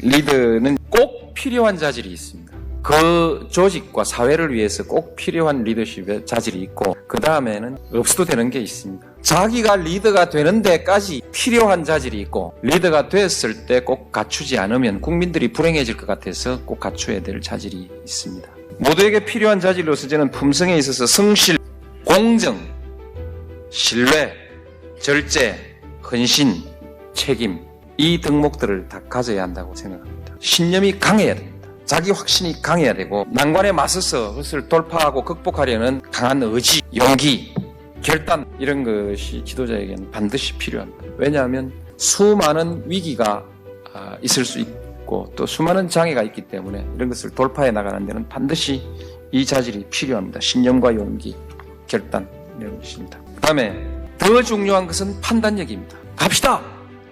리더는 꼭 필요한 자질이 있습니다. 그 조직과 사회를 위해서 꼭 필요한 리더십의 자질이 있고, 그 다음에는 없어도 되는 게 있습니다. 자기가 리더가 되는 데까지 필요한 자질이 있고, 리더가 됐을 때 꼭 갖추지 않으면 국민들이 불행해질 것 같아서 꼭 갖춰야 될 자질이 있습니다. 모두에게 필요한 자질로서 저는 품성에 있어서 성실, 공정, 신뢰, 절제, 헌신, 책임, 이 덕목들을 다 가져야 한다고 생각합니다. 신념이 강해야 됩니다. 자기 확신이 강해야 되고, 난관에 맞서서 그것을 돌파하고 극복하려는 강한 의지, 용기, 결단, 이런 것이 지도자에게는 반드시 필요합니다. 왜냐하면 수많은 위기가 있을 수 있고 또 수많은 장애가 있기 때문에 이런 것을 돌파해 나가는 데는 반드시 이 자질이 필요합니다. 신념과 용기, 결단, 이런 것입니다. 그 다음에 더 중요한 것은 판단력입니다. 갑시다!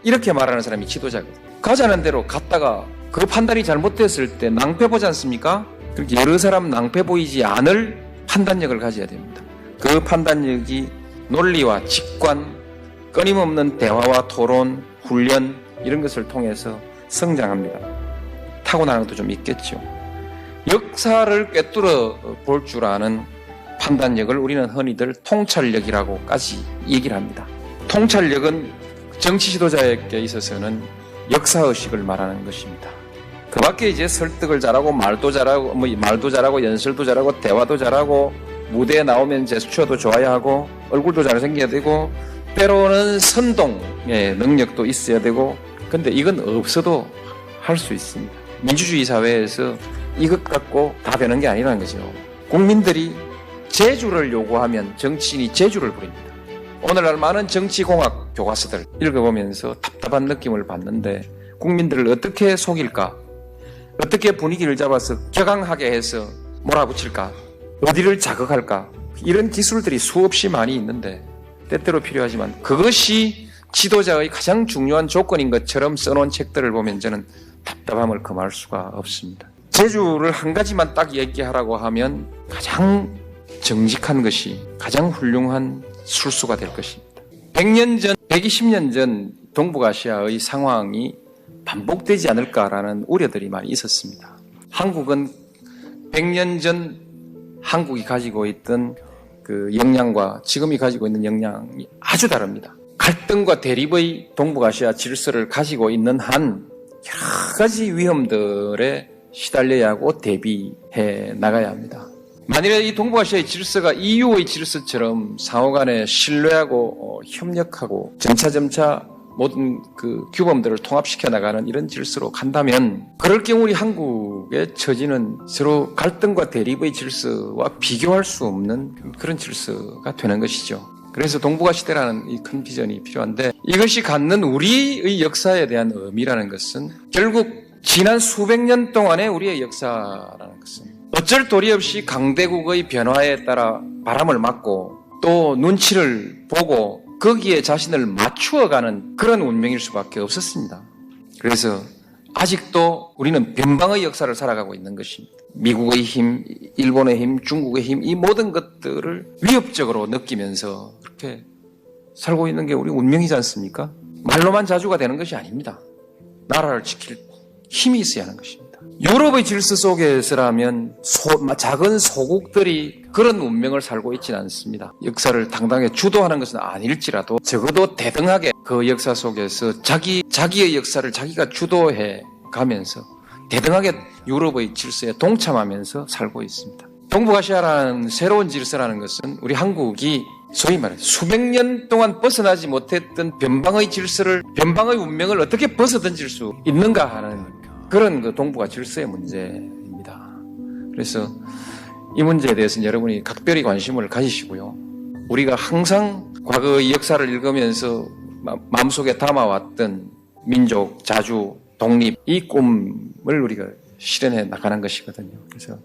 이렇게 말하는 사람이 지도자거든요. 가자는 대로 갔다가 그 판단이 잘못됐을 때 낭패 보지 않습니까? 그렇게 여러 사람 낭패 보이지 않을 판단력을 가져야 됩니다. 그 판단력이 논리와 직관, 끊임없는 대화와 토론, 훈련, 이런 것을 통해서 성장합니다. 타고나는 것도 좀 있겠죠. 역사를 꿰뚫어 볼 줄 아는 판단력을 우리는 흔히들 통찰력이라고까지 얘기를 합니다. 통찰력은 정치 지도자에게 있어서는 역사의식을 말하는 것입니다. 그 밖에 이제 설득을 잘하고 말도 잘하고 연설도 잘하고 대화도 잘하고 무대에 나오면 제스처도 좋아야 하고 얼굴도 잘생겨야 되고 때로는 선동의 능력도 있어야 되고, 근데 이건 없어도 할 수 있습니다. 민주주의 사회에서 이것 갖고 다 되는 게 아니라는 거죠. 국민들이 재주를 요구하면 정치인이 재주를 부립니다. 오늘날 많은 정치공학 교과서들 읽어보면서 답답한 느낌을 받는데, 국민들을 어떻게 속일까? 어떻게 분위기를 잡아서 격앙하게 해서 몰아붙일까? 어디를 자극할까? 이런 기술들이 수없이 많이 있는데 때때로 필요하지만, 그것이 지도자의 가장 중요한 조건인 것처럼 써놓은 책들을 보면 저는 답답함을 금할 수가 없습니다. 재주를 한 가지만 딱 얘기하라고 하면 가장 정직한 것이 가장 훌륭한 술수가 될 것입니다. 100년 전, 120년 전 동북아시아의 상황이 반복되지 않을까라는 우려들이 많이 있었습니다. 한국은 100년 전 한국이 가지고 있던 그 역량과 지금이 가지고 있는 역량이 아주 다릅니다. 갈등과 대립의 동북아시아 질서를 가지고 있는 한 여러 가지 위험들에 시달려야 하고 대비해 나가야 합니다. 만일에 이 동북아시아의 질서가 EU의 질서처럼 상호간에 신뢰하고 협력하고 점차 모든 그 규범들을 통합시켜 나가는 이런 질서로 간다면, 그럴 경우 우리 한국의 처지는 서로 갈등과 대립의 질서와 비교할 수 없는 그런 질서가 되는 것이죠. 그래서 동북아 시대라는 이 큰 비전이 필요한데, 이것이 갖는 우리의 역사에 대한 의미라는 것은 결국 지난 수백 년 동안의 우리의 역사라는 것은 어쩔 도리 없이 강대국의 변화에 따라 바람을 맞고 또 눈치를 보고 거기에 자신을 맞추어가는 그런 운명일 수밖에 없었습니다. 그래서 아직도 우리는 변방의 역사를 살아가고 있는 것입니다. 미국의 힘, 일본의 힘, 중국의 힘, 이 모든 것들을 위협적으로 느끼면서 그렇게 살고 있는 게 우리 운명이지 않습니까? 말로만 자주가 되는 것이 아닙니다. 나라를 지킬 힘이 있어야 하는 것입니다. 유럽의 질서 속에서라면 작은 소국들이 그런 운명을 살고 있지는 않습니다. 역사를 당당하게 주도하는 것은 아닐지라도 적어도 대등하게 그 역사 속에서 자기의 역사를 자기가 주도해 가면서 대등하게 유럽의 질서에 동참하면서 살고 있습니다. 동북아시아라는 새로운 질서라는 것은 우리 한국이 소위 말해서 수백 년 동안 벗어나지 못했던 변방의 질서를, 변방의 운명을 어떻게 벗어던질 수 있는가 하는 그런 그 동북아 질서의 문제입니다. 그래서 이 문제에 대해서는 여러분이 각별히 관심을 가지시고요. 우리가 항상 과거의 역사를 읽으면서 마음속에 담아왔던 민족, 자주, 독립, 이 꿈을 우리가 실현해 나가는 것이거든요. 그래서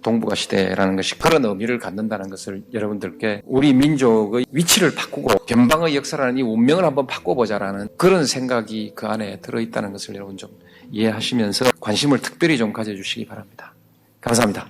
동북아 시대라는 것이 그런 의미를 갖는다는 것을 여러분들께 우리 민족의 위치를 바꾸고 변방의 역사라는 이 운명을 한번 바꿔보자라는 그런 생각이 그 안에 들어있다는 것을 여러분 좀 이해하시면서 관심을 특별히 좀 가져주시기 바랍니다. 감사합니다.